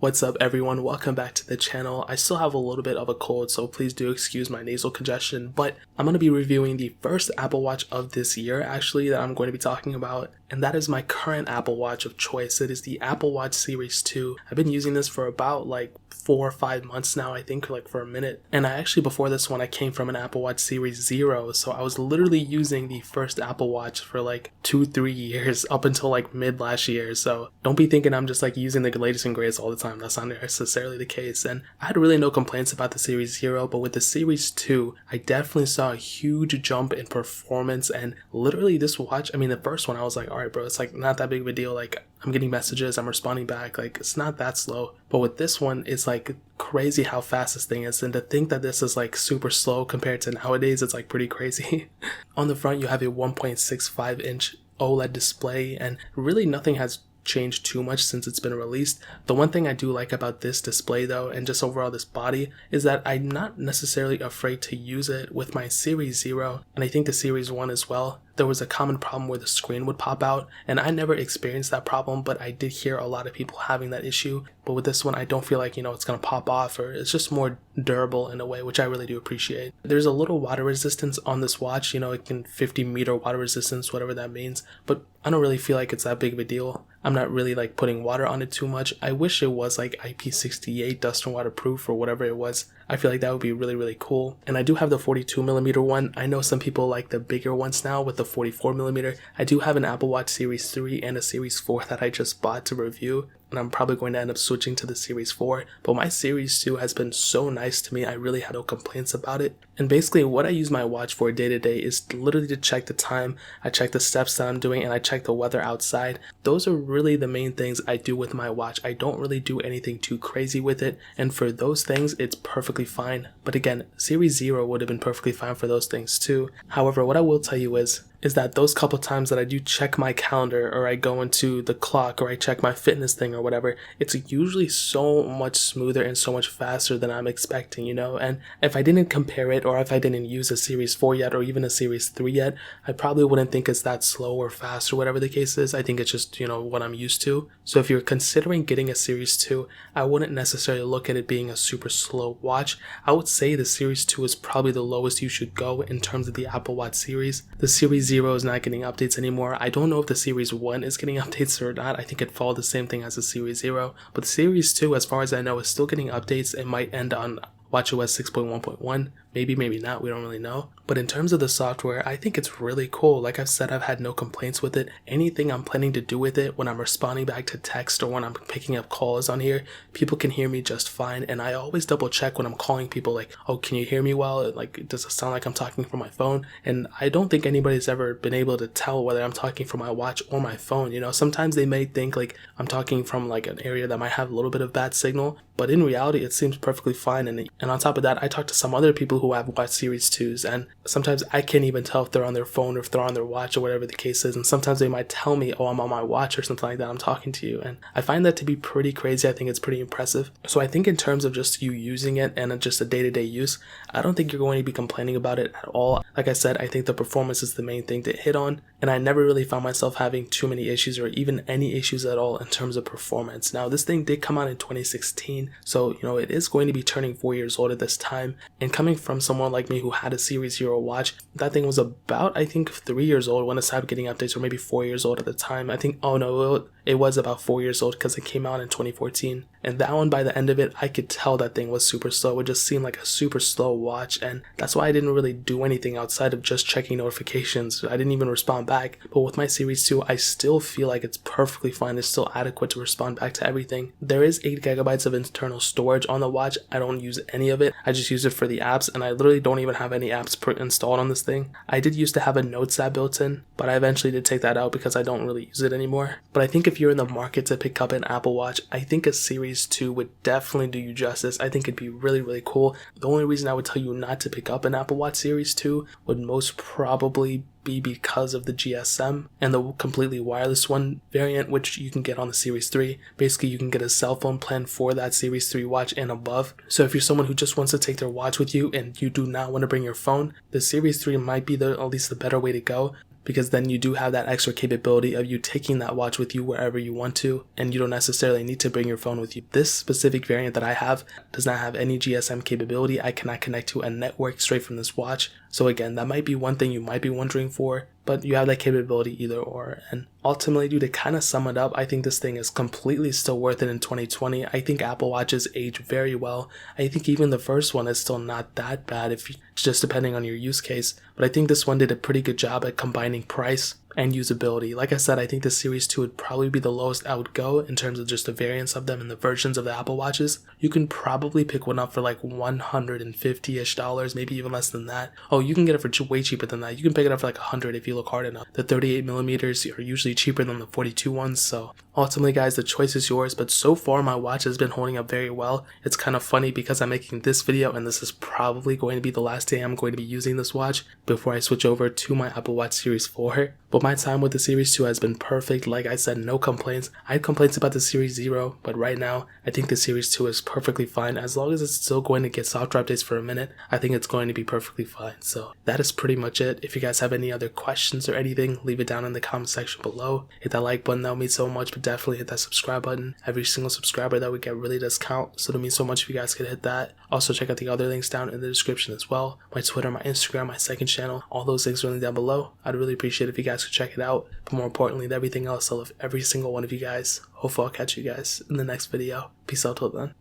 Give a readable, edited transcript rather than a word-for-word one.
What's up everyone, welcome back to the channel. I still have a little bit of a cold, so please do excuse my nasal congestion, but I'm going to be reviewing the first Apple Watch of this year actually that I'm going to be talking about, and that is my current Apple Watch of choice. It is the Apple Watch Series 2. I've been using this for about 4 or 5 months now, I think, for a minute. And I actually, before this one, I came from an Apple Watch Series 0, so I was literally using the first Apple Watch for 2-3 years up until mid last year. So don't be thinking I'm just using the latest and greatest all the time. That's not necessarily the case. And I had really no complaints about the Series 0, but with the Series 2, I definitely saw a huge jump in performance. And literally this watch, the first one, I was like, all right, bro, it's not that big of a deal. I'm getting messages, I'm responding back, it's not that slow. But with this one, it's crazy how fast this thing is, and to think that this is super slow compared to nowadays, it's pretty crazy. On the front, you have a 1.65 inch OLED display, and really nothing has changed too much since it's been released. The one thing I do like about this display though, and just overall this body, is that I'm not necessarily afraid to use it with my Series 0, and I think the Series 1 as well. There was a common problem where the screen would pop out, and I never experienced that problem, but I did hear a lot of people having that issue. But with this one, I don't feel like, it's going to pop off, or it's just more durable in a way, which I really do appreciate. There's a little water resistance on this watch, it can 50-meter water resistance, whatever that means, but I don't really feel like it's that big of a deal. I'm not really putting water on it too much. I wish it was IP68 dust and waterproof or whatever it was. I feel like that would be really, really cool. And I do have the 42mm one. I know some people like the bigger ones now with the 44mm. I do have an Apple Watch Series 3 and a Series 4 that I just bought to review, and I'm probably going to end up switching to the Series 4. But my Series 2 has been so nice to me. I really had no complaints about it. And basically what I use my watch for day to day is literally to check the time. I check the steps that I'm doing, and I check the weather outside. Those are really the main things I do with my watch. I don't really do anything too crazy with it, and for those things it's perfectly fine. But again, Series 0 would have been perfectly fine for those things too. However, what I will tell you is that those couple times that I do check my calendar, or I go into the clock, or I check my fitness thing or whatever, it's usually so much smoother and so much faster than I'm expecting, And if I didn't compare it, or if I didn't use a Series 4 yet, or even a Series 3 yet, I probably wouldn't think it's that slow or fast or whatever the case is. I think it's just, what I'm used to. So if you're considering getting a Series 2, I wouldn't necessarily look at it being a super slow watch. I would say the Series 2 is probably the lowest you should go in terms of the Apple Watch series. The Series 0 is not getting updates anymore. I don't know if the Series 1 is getting updates or not. I think it followed the same thing as the Series 0. But the Series 2, as far as I know, is still getting updates. It might end on watchOS 6.1.1, maybe not, we don't really know. But in terms of the software, I think it's really cool. Like I've said, I've had no complaints with it. Anything I'm planning to do with it, when I'm responding back to text or when I'm picking up calls on here, people can hear me just fine. And I always double check when I'm calling people, oh, can you hear me well? Does it sound like I'm talking from my phone? And I don't think anybody's ever been able to tell whether I'm talking from my watch or my phone. Sometimes they may think I'm talking from an area that might have a little bit of bad signal, but in reality, it seems perfectly fine. And on top of that, I talked to some other people who have watch Series 2s, and sometimes I can't even tell if they're on their phone or if they're on their watch or whatever the case is. And sometimes they might tell me, oh, I'm on my watch or something like that, I'm talking to you. And I find that to be pretty crazy. I think it's pretty impressive. So I think in terms of just you using it and just a day-to-day use, I don't think you're going to be complaining about it at all. Like I said, I think the performance is the main thing to hit on, and I never really found myself having too many issues or even any issues at all in terms of performance. Now, this thing did come out in 2016, so it is going to be turning 4 years old at this time. And coming from someone like me who had a Series 0 watch, that thing was about, I think, 3 years old when it started getting updates, or maybe 4 years old at the time. I think, oh no, it was about 4 years old because it came out in 2014. And that one, by the end of it, I could tell that thing was super slow. It just seemed like a super slow watch, and that's why I didn't really do anything outside of just checking notifications. I didn't even respond back. But with my Series 2, I still feel like it's perfectly fine. It's still adequate to respond back to everything. There is 8GB of internal storage on the watch. I don't use any of it. I just use it for the apps, and I literally don't even have any apps installed on this thing. I did used to have a Notes app built in, but I eventually did take that out because I don't really use it anymore. But I think if you're in the market to pick up an Apple Watch, I think a Series 2 would definitely do you justice. I think it'd be really, really cool. The only reason I would tell you not to pick up an Apple Watch Series 2 would most probably be because of the GSM and the completely wireless one variant, which you can get on the Series 3. Basically, you can get a cell phone plan for that Series 3 watch and above. So if you're someone who just wants to take their watch with you and you do not want to bring your phone, the Series 3 might be at least the better way to go. because then you do have that extra capability of you taking that watch with you wherever you want to, and you don't necessarily need to bring your phone with you. This specific variant that I have does not have any GSM capability. I cannot connect to a network straight from this watch. So again, that might be one thing you might be wondering for, but you have that capability either or. And ultimately, dude, to kind of sum it up, I think this thing is completely still worth it in 2020. I think Apple Watches age very well. I think even the first one is still not that bad, if you, just depending on your use case. But I think this one did a pretty good job at combining price and usability. Like I said, I think the Series 2 would probably be the lowest I would go in terms of just the variants of them and the versions of the Apple Watches. You can probably pick one up for like $150-ish, maybe even less than that. Oh, you can get it for way cheaper than that. You can pick it up for like $100 if you look hard enough. The 38mm are usually cheaper than the 42 ones, so ultimately, guys, the choice is yours. But so far, my watch has been holding up very well. It's kind of funny because I'm making this video and this is probably going to be the last day I'm going to be using this watch before I switch over to my Apple Watch Series 4. But my time with the Series 2 has been perfect. Like I said, no complaints. I had complaints about the Series 0, but right now, I think the Series 2 is perfectly fine. As long as it's still going to get software updates for a minute, I think it's going to be perfectly fine. So that is pretty much it. If you guys have any other questions or anything, leave it down in the comment section below. Hit that like button, that would mean so much, but definitely hit that subscribe button. Every single subscriber that we get really does count, so it means so much if you guys could hit that. Also, check out the other links down in the description as well. My Twitter, my Instagram, my second channel, all those links are linked down below. I'd really appreciate it if you guys could check it out. But more importantly than everything else, I love every single one of you guys. Hopefully I'll catch you guys in the next video. Peace out till then.